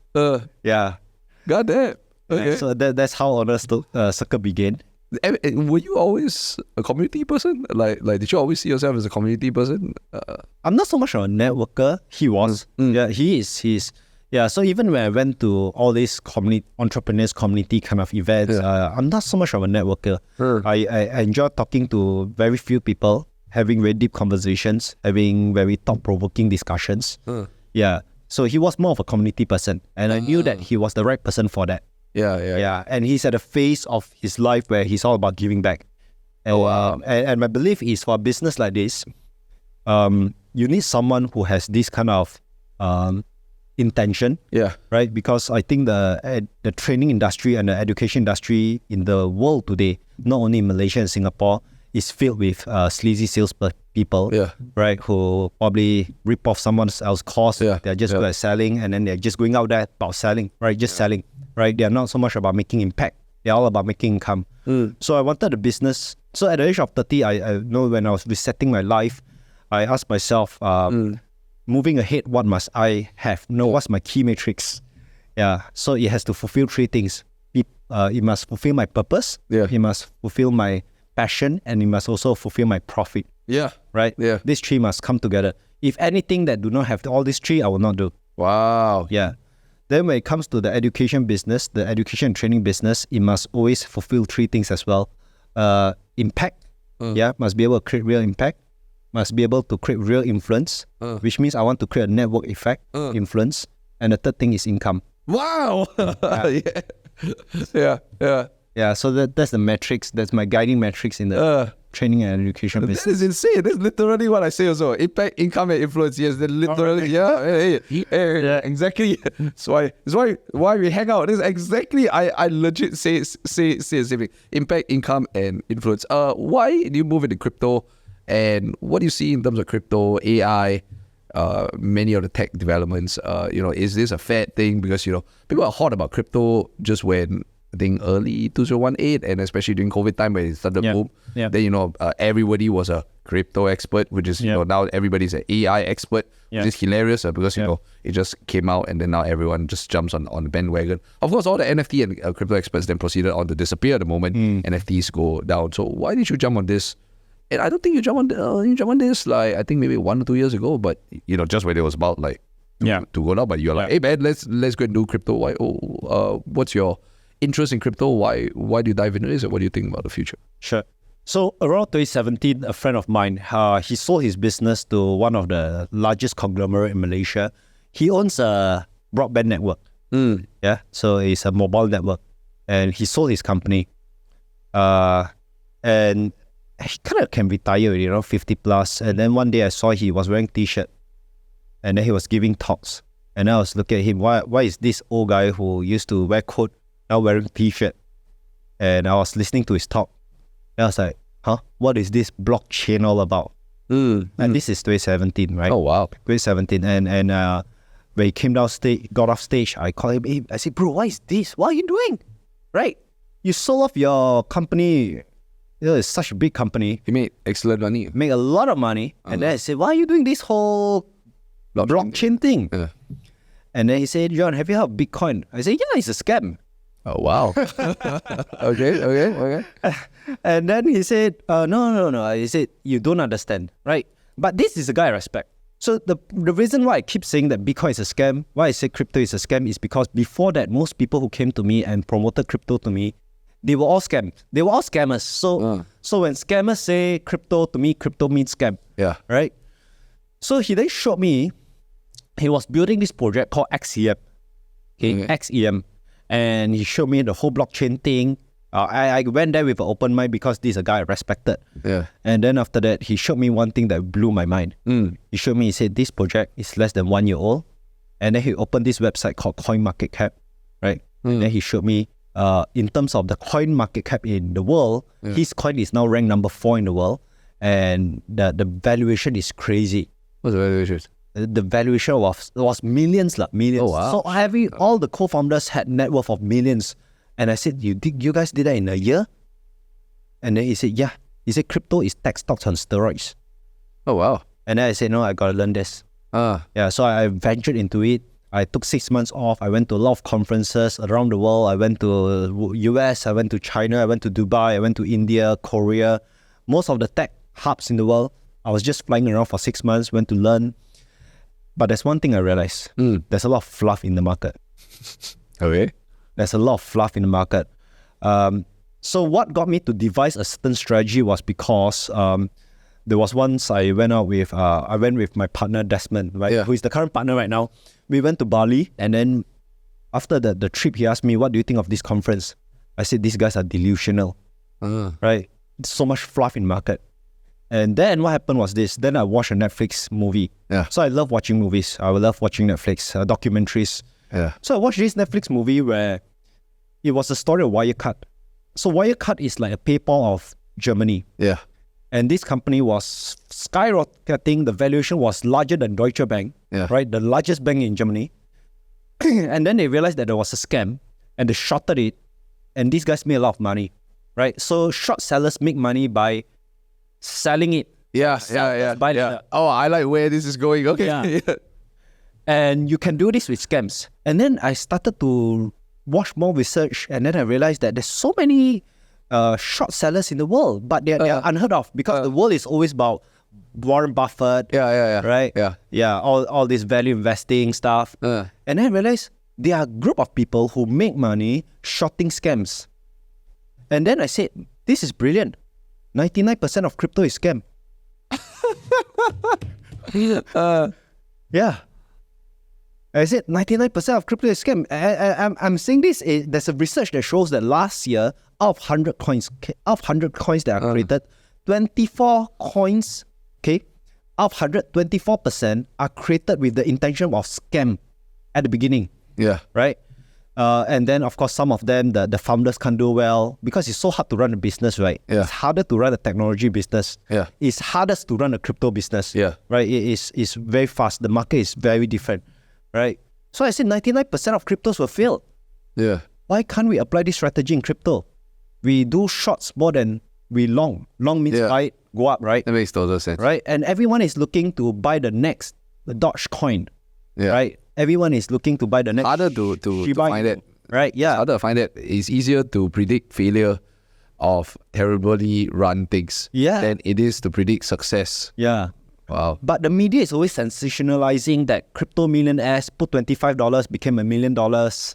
Yeah. God damn. Okay. Yeah, so that's how Honor Circle began. Were you always a community person? Like did you always see yourself as a community person? I'm not so much of a networker. He was. Yeah, he is. He's. Yeah, so even when I went to all these entrepreneurs community kind of events, I'm not so much of a networker. I enjoy talking to very few people, having very deep conversations, having very thought-provoking discussions. Yeah, so he was more of a community person, and I knew that he was the right person for that. Yeah, and he's at a phase of his life where he's all about giving back. And, and my belief is for a business like this, you need someone who has this kind of intention. Yeah. Right? Because I think the training industry and the education industry in the world today, not only in Malaysia and Singapore, is filled with sleazy sales people, right? Who probably rip off someone else's course. They're just good at selling, and then they're just going out there about selling, right? Just selling, right? They're not so much about making impact. They're all about making income. So I wanted a business. So at the age of 30, I know when I was resetting my life, I asked myself, moving ahead, what must I have? What's my key matrix? Yeah. So it has to fulfill three things. It must fulfill my purpose. It must fulfill my passion, and it must also fulfill my profit. Right? These three must come together. If anything that do not have all these three, I will not do. Wow. Yeah. Then when it comes to the education business, the education and training business, it must always fulfill three things as well. Impact. Must be able to create real impact. Must be able to create real influence, which means I want to create a network effect, influence. And the third thing is income. Wow. Yeah, so that's the metrics. That's my guiding metrics in the training and education business. That is insane. That's literally what I say also. Impact, income, and influence. Yes, that literally. Exactly. That's why we hang out. This is exactly. I legit say the same thing. Impact, income, and influence. Why do you move into crypto? And what do you see in terms of crypto, AI, many of the tech developments? Is this a fad thing? Because people are hot about crypto just when, I think, early 2018, and especially during COVID time when it started to boom. Then everybody was a crypto expert, which is now everybody's an AI expert, which is hilarious because it just came out, and then now everyone just jumps on the bandwagon. Of course, all the NFT and crypto experts then proceeded on to disappear the moment NFTs go down. So why did you jump on this? And I don't think you jump on this like I think maybe 1 or 2 years ago, but just when it was about like to go down. But you're like, hey man, let's go and do crypto. Why? What's your interest in crypto? Why do you dive into this? And what do you think about the future? Sure. So around 2017, a friend of mine, he sold his business to one of the largest conglomerate in Malaysia. He owns a broadband network. Yeah, so it's a mobile network, and he sold his company. And he kind of can retire, 50 plus. And then one day I saw he was wearing t-shirt, and then he was giving talks. And I was looking at him, why is this old guy who used to wear coat now wearing t-shirt? And I was listening to his talk. And I was like, what is this blockchain all about? And this is 2017, right? Oh, wow. 2017. And when he came got off stage, I called him. I said, bro, what is this? What are you doing? Right? You sold off your company. It's such a big company. He made excellent money. Make a lot of money. And then I said, why are you doing this whole blockchain thing? And then he said, John, have you heard of Bitcoin? I said, yeah, it's a scam. Oh, wow. Okay. And then he said, no. He said, you don't understand, right? But this is a guy I respect. So the reason why I keep saying that Bitcoin is a scam, why I say crypto is a scam, is because before that, most people who came to me and promoted crypto to me, they were all scams. They were all scammers. So when scammers say crypto, to me, crypto means scam. Yeah. Right? So he then showed me, he was building this project called XEM. XEM. And he showed me the whole blockchain thing. I went there with an open mind because this is a guy I respected. Yeah. And then after that, he showed me one thing that blew my mind. He showed me, he said, this project is less than 1 year old. And then he opened this website called CoinMarketCap, right? And then he showed me, in terms of the coin market cap in the world, his coin is now ranked number 4 in the world. And the valuation is crazy. What's the valuation? The valuation was millions. Millions. Oh, wow. So all the co-founders had net worth of millions. And I said, you guys did that in a year? And then he said, yeah. He said, crypto is tech stocks on steroids. Oh, wow. And then I said, no, I got to learn this. Yeah, so I ventured into it. I took 6 months off. I went to a lot of conferences around the world. I went to US, I went to China, I went to Dubai, I went to India, Korea. Most of the tech hubs in the world. I was just flying around for 6 months, went to learn. But there's one thing I realized. There's a lot of fluff in the market. Okay. There's a lot of fluff in the market. So what got me to devise a certain strategy was because there was once I went with my partner Desmond, right? Who is the current partner right now. We went to Bali, and then after the trip, he asked me, what do you think of this conference? I said, these guys are delusional, right? So much fluff in market. And then what happened was this. Then I watched a Netflix movie. Yeah. So I love watching movies. I love watching Netflix documentaries. Yeah. So I watched this Netflix movie where it was a story of Wirecard. So Wirecard is like a PayPal of Germany. Yeah. And this company was skyrocketing. The valuation was larger than Deutsche Bank, right? The largest bank in Germany. And then they realized that there was a scam and they shorted it. And these guys made a lot of money, right? So short sellers make money by selling it. Yeah. Oh, I like where this is going. Okay. Yeah. And you can do this with scams. And then I started to watch more research, and then I realized that there's so many short sellers in the world, but they're unheard of because the world is always about Warren Buffett. Right? Yeah. All this value investing stuff. And then I realized there are a group of people who make money shorting scams. And then I said, this is brilliant. 99% of crypto is scam. Yeah. I said 99% of crypto is scam. I'm saying this. There's a research that shows that last year, out of 100 coins that are created, 24 coins, out of 100, 24% are created with the intention of scam at the beginning. Yeah. Right? And then, of course, some of them, the founders can't do well because it's so hard to run a business, right? Yeah. It's harder to run a technology business. Yeah. It's hardest to run a crypto business. Yeah. Right? It's very fast. The market is very different. Right? So I said 99% of cryptos will fail. Yeah. Why can't we apply this strategy in crypto? We do shorts more than we long. Long means buy, go up, right? That makes total sense. Right? And everyone is looking to buy the Dogecoin. Yeah. Right? Everyone is looking to buy the next. Harder to find it. Right? Yeah. It's harder to find it. It's easier to predict failure of terribly run things than it is to predict success. Yeah. Wow. But the media is always sensationalizing that crypto millionaires put $25 became $1 million.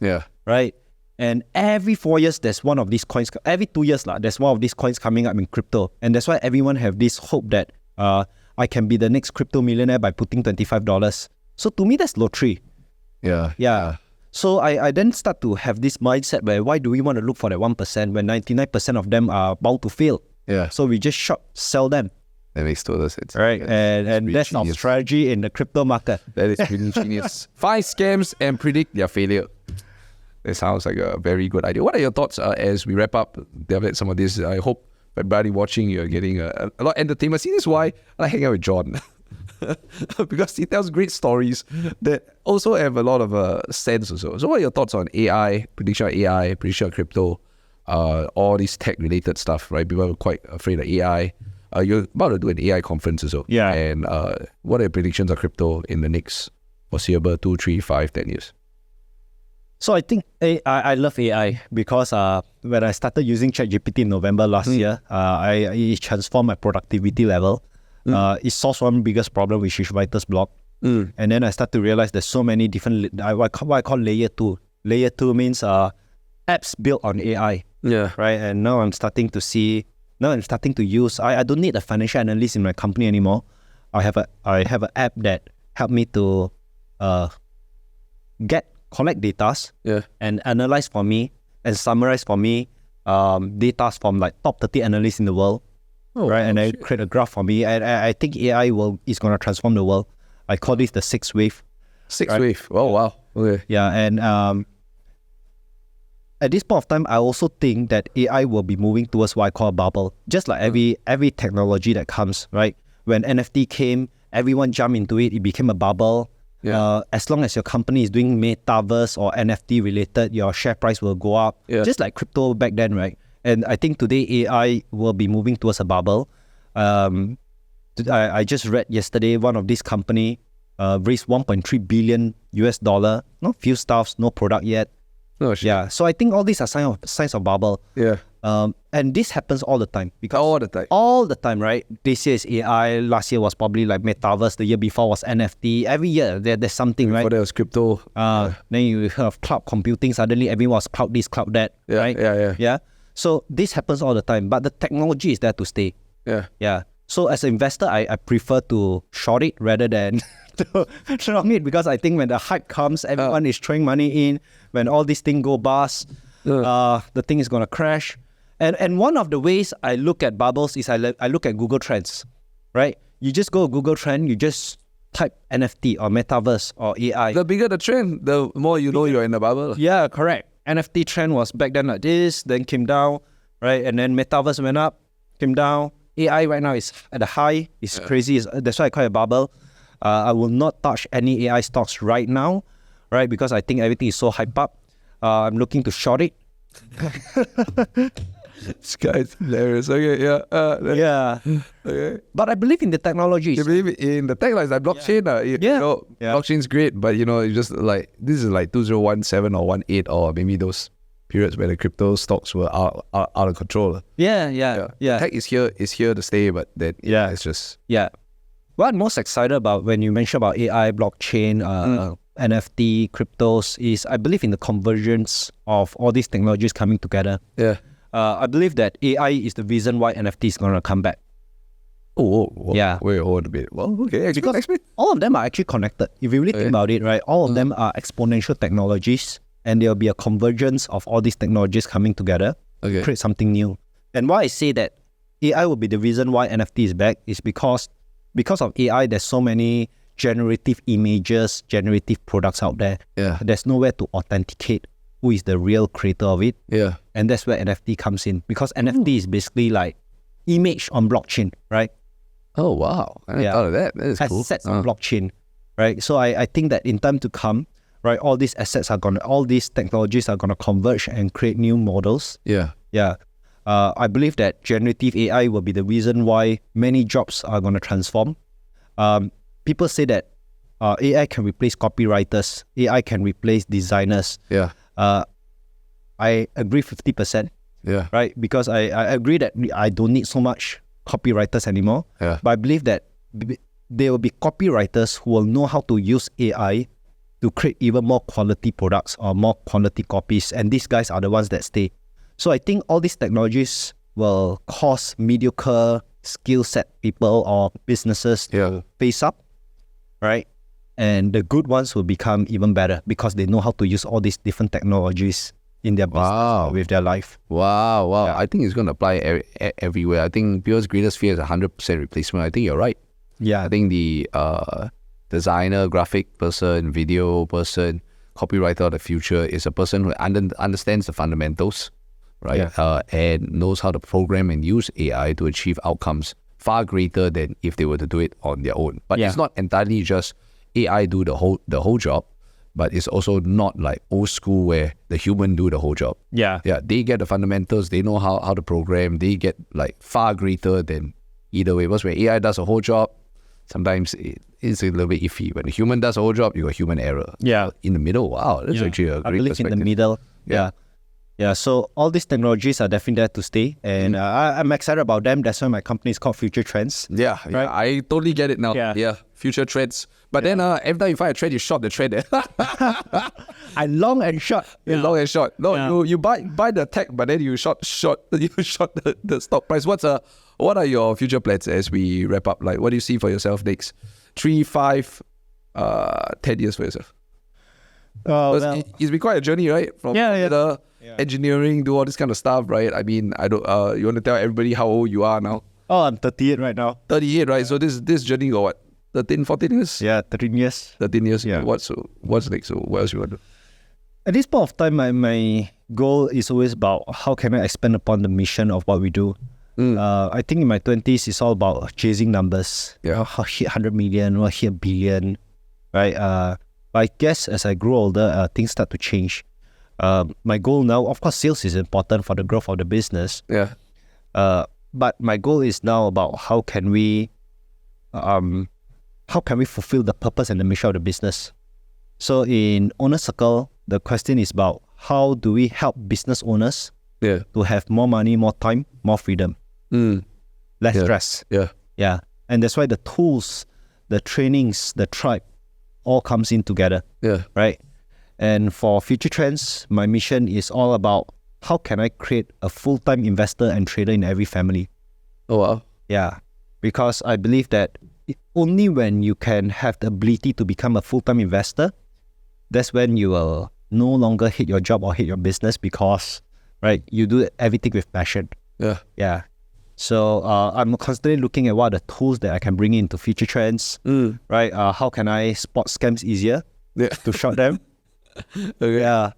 Yeah. Right? And every 4 years, there's one of these coins. Every 2 years, there's one of these coins coming up in crypto. And that's why everyone have this hope that I can be the next crypto millionaire by putting $25. So to me, that's lottery. Yeah. Yeah. So I then start to have this mindset where why do we want to look for that 1% when 99% of them are bound to fail? Yeah. So we just sell them. That makes total sense. Right. And that's our strategy in the crypto market. That is really genius. Find scams and predict their failure. That sounds like a very good idea. What are your thoughts as we wrap up some of this? I hope everybody watching, you're getting a lot of entertainment. See, this is why I hang out with John. Because he tells great stories that also have a lot of sense also. So what are your thoughts on AI, prediction of crypto, all this tech-related stuff, right? People are quite afraid of AI. You're about to do an AI conference also. Yeah. And what are your predictions of crypto in the next foreseeable 2, 3, 5, 10 years? So I think I love AI because when I started using ChatGPT in November last year, it transformed my productivity level. It solves one biggest problem, which is writer's block. And then I start to realize there's so many different, what I call layer 2. Layer 2 means apps built on AI. Yeah. Right. And now I'm starting to use, I don't need a financial analyst in my company anymore. I have an app that help me to collect data and analyze for me and summarize for me data from like top 30 analysts in the world, right? And they create a graph for me. And I think AI is going to transform the world. I call this the sixth wave. Sixth wave. Oh, wow. Okay. Yeah, and at this point of time, I also think that AI will be moving towards what I call a bubble. Just like every technology that comes, right? When NFT came, everyone jumped into it. It became a bubble. Yeah. As long as your company is doing metaverse or NFT related, your share price will go up. Yeah. Just like crypto back then, right? And I think today AI will be moving towards a bubble. I just read yesterday one of these company raised $1.3 billion US. No few stuffs, no product yet. Oh, shit. Yeah, so I think all these are signs of bubble. Yeah. And this happens all the time. Because All the time. right? This year is AI. Last year was probably like metaverse. The year before was NFT. Every year there's something, right? Before there was crypto. Then you heard of cloud computing. Suddenly everyone was cloud this, cloud that. Yeah, right? yeah. So this happens all the time. But the technology is there to stay. Yeah. Yeah. So as an investor, I prefer to short it rather than to long it, because I think when the hype comes, everyone is throwing money in. When all these things go bust, the thing is going to crash. And one of the ways I look at bubbles is I look at Google Trends, right? You just go to Google Trend, you just type NFT or metaverse or AI. The bigger the trend, the more you know you're in the bubble. Yeah, correct. NFT trend was back then like this, then came down, right? And then metaverse went up, came down. AI right now is at the high. It's crazy. That's why I call it a bubble. I will not touch any AI stocks right now, right? Because I think everything is so hyped up. I'm looking to short it. This guy's hilarious. Okay, yeah. Yeah. Okay. But I believe in the technologies. You believe in the tech, like blockchain? Blockchain's great, but it's just like, this is like 2017 or 18, or maybe those periods where the crypto stocks were out of control. Yeah. Tech is here to stay, but then it's just... Yeah. What I'm most excited about when you mention about AI, blockchain, NFT, cryptos, is I believe in the convergence of all these technologies coming together. Yeah. I believe that AI is the reason why NFT is going to come back. Yeah. Wait, hold a bit. Well, okay. Explain. All of them are actually connected. If you really think about it, right, all of them are exponential technologies, and there will be a convergence of all these technologies coming together to create something new. And why I say that AI will be the reason why NFT is back is because of AI, there's so many generative images, generative products out there. Yeah. There's nowhere to authenticate who is the real creator of it. Yeah. And that's where NFT comes in, because NFT is basically like image on blockchain, right? Oh, wow. I didn't thought of that. That is cool. Assets on blockchain, right? So I think that in time to come, right, all these technologies are gonna converge and create new models. Yeah. Yeah. I believe that generative AI will be the reason why many jobs are gonna transform. People say that AI can replace copywriters, AI can replace designers. Yeah. I agree 50%. Yeah. Right? Because I agree that I don't need so much copywriters anymore. Yeah. But I believe that there will be copywriters who will know how to use AI to create even more quality products or more quality copies. And these guys are the ones that stay. So I think all these technologies will cause mediocre skill set people or businesses to face up, right? And the good ones will become even better because they know how to use all these different technologies in their business with their life. Wow. Yeah. I think it's going to apply everywhere. I think people's greatest fear is 100% replacement. I think you're right. Yeah. I think the designer, graphic person, video person, copywriter of the future is a person who understands the fundamentals, right? Yeah. And knows how to program and use AI to achieve outcomes far greater than if they were to do it on their own. But it's not entirely just AI do the whole job, but it's also not like old school where the human do the whole job. Yeah. They get the fundamentals, they know how to program, they get like far greater than either way. Because when AI does a whole job, sometimes it's a little bit iffy. When the human does a whole job, you got human error. Yeah. In the middle, wow, that's actually a great perspective. In the middle. Yeah, so all these technologies are definitely there to stay, and I'm excited about them. That's why my company is called Future Trends. Yeah, right? I totally get it now. Yeah. Future trends. But then every time you find a trend, you short the trend. I long and short. Long and short. No, you buy the tech, but then you short the stock price. What are your future plans as we wrap up? Like, what do you see for yourself next 3, 5, 10 years for yourself? Oh, Because well, it's been quite a journey, right? From Yeah. engineering, do all this kind of stuff, right? I mean, I don't. You want to tell everybody how old you are now? Oh, I'm 38 right now. 38, right? So this journey got what? 13, 14 years? Yeah, 13 years. 13 years. Yeah. What's next? So what else you want to do? At this point of time, my goal is always about how can I expand upon the mission of what we do. I think in my 20s, it's all about chasing numbers. Yeah. How hit 100 million or hit a billion, right? But I guess as I grow older, things start to change. My goal now, of course, sales is important for the growth of the business. Yeah. But my goal is now about how can we fulfill the purpose and the mission of the business. So in Owner Circle, the question is about how do we help business owners Yeah. to have more money, more time, more freedom, less Yeah. stress. Yeah. Yeah. And that's why the tools, the trainings, the tribe all comes in together, Yeah. right? And for Future Trends, my mission is all about how can I create a full-time investor and trader in every family. Oh wow. Yeah. Because I believe that only when you can have the ability to become a full-time investor, that's when you will no longer hate your job or hate your business because, right, you do everything with passion. Yeah. Yeah. So I'm constantly looking at what are the tools that I can bring into Future Trends, right? How can I spot scams easier Yeah. to short them? Okay. Yeah.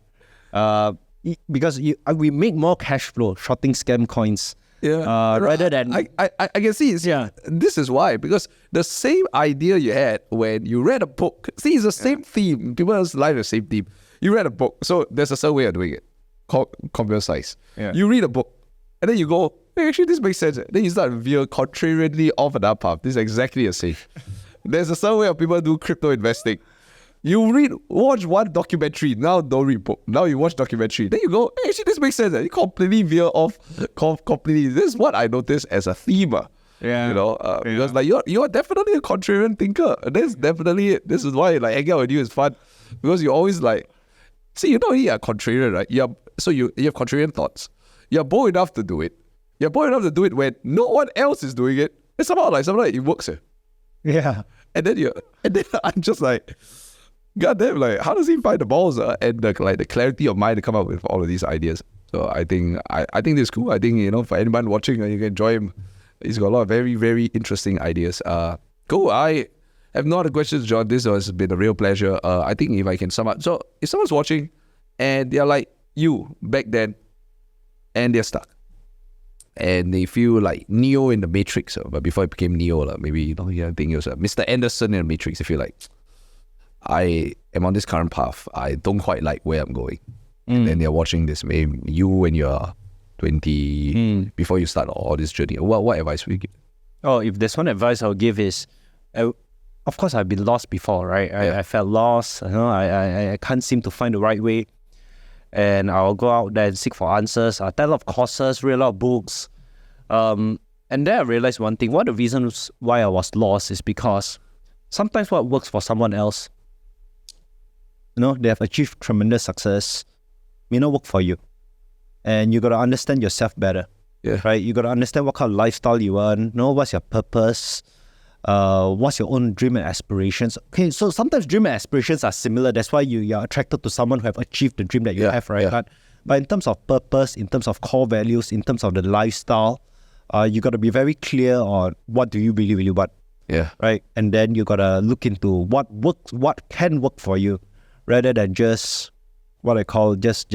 Because we make more cash flow shorting scam coins. Yeah. Rather than I can see it's, Yeah. This is why, because the same idea you had when you read a book. See, it's the same theme. People's life the same theme. You read a book, so there's a certain way of doing it. Called computer science. Yeah. You read a book, and then you go, hey, actually this makes sense. Then you start to veer contrarianly off another path. This is exactly the same. There's a certain way of people do crypto investing. You watch one documentary, now don't read book. Now you watch documentary. Then you go, hey, actually this makes sense. You completely veer off completely. This is what I noticed as a theme. Yeah. You know, because like you're definitely a contrarian thinker. That's definitely it. This is why like hanging out with you is fun. Because you're always like, see, you know you're a contrarian, right? You have contrarian thoughts. You're bold enough to do it. You're bold enough to do it when no one else is doing it. And somehow it works. Yeah. And then I'm just like, God damn, like how does he find the balls and the clarity of mind to come up with all of these ideas? So I think this is cool. I think, you know, for anyone watching, you can enjoy him. He's got a lot of very, very interesting ideas. Cool. I have no other questions, John. This has been a real pleasure. I think if I can sum up. So if someone's watching and they're like you back then and they're stuck and they feel like Neo in the Matrix, but before it became Neo, maybe, you know, I think it was Mr. Anderson in the Matrix. They feel like, I am on this current path. I don't quite like where I'm going. And then they're watching this. Maybe you when you're 20, before you start all this journey. What advice would you give? Oh, if there's one advice I'll give is, of course I've been lost before, right? I felt lost. You know, I can't seem to find the right way, and I'll go out there and seek for answers. I attend a lot of courses, read a lot of books, and then I realized one thing. One of the reasons why I was lost is because sometimes what works for someone else, you know, they have achieved tremendous success, may not work for you. And you got to understand yourself better, right? You got to understand what kind of lifestyle you want, know what's your purpose, what's your own dream and aspirations. Okay, so sometimes dream and aspirations are similar. That's why you're attracted to someone who have achieved the dream that you have, right? But in terms of purpose, in terms of core values, in terms of the lifestyle, you got to be very clear on what do you really, really want. Yeah. Right? And then you got to look into what works, what can work for you, rather than just what I call just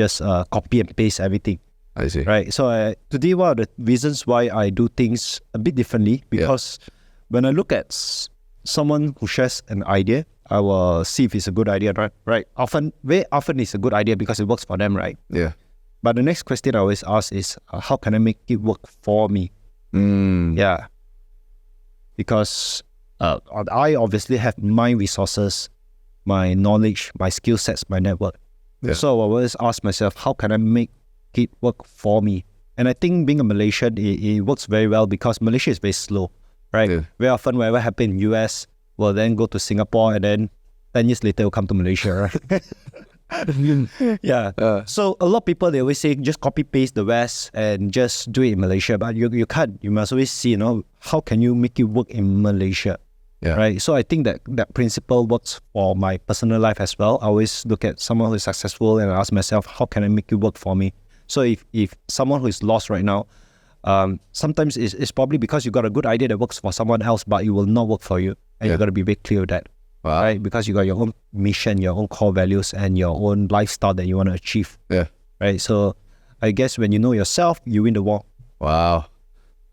copy and paste everything. I see. Right. So today, one of the reasons why I do things a bit differently, because when I look at someone who shares an idea, I will see if it's a good idea, right? Right. Very often it's a good idea because it works for them, right? Yeah. But the next question I always ask is, how can I make it work for me? Yeah. Because I obviously have my resources, my knowledge, my skill sets, my network. Yeah. So I always ask myself, how can I make it work for me? And I think being a Malaysian, it works very well because Malaysia is very slow, right? Yeah. Very often, whatever happens in US will then go to Singapore, and then 10 years later, will come to Malaysia, right? Yeah. So a lot of people, they always say, just copy paste the West and just do it in Malaysia. But you can't. You must always see, you know, how can you make it work in Malaysia? Yeah. Right. So I think that principle works for my personal life as well. I always look at someone who is successful and I ask myself, how can I make it work for me? So if someone who is lost right now, sometimes it's probably because you got a good idea that works for someone else, but it will not work for you. And you got to be very clear with that. Wow. Right? Because you got your own mission, your own core values, and your own lifestyle that you want to achieve. Yeah. Right. So I guess when you know yourself, you win the war. Wow.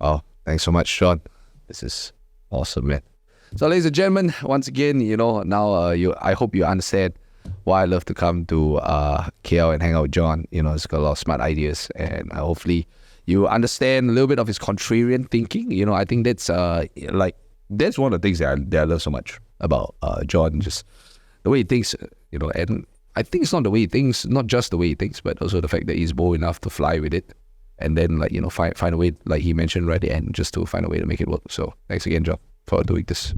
Oh, thanks so much, Sean. This is awesome, man. So, ladies and gentlemen, once again, now I hope you understand why I love to come to KL and hang out with John. He's got a lot of smart ideas, and hopefully you understand a little bit of his contrarian thinking. I think that's that's one of the things that I love so much about John, just the way he thinks. And I think it's not the way he thinks, not just the way he thinks, but also the fact that he's bold enough to fly with it, and then find a way, like he mentioned right at the end, just to find a way to make it work. So, thanks again, John, for doing this.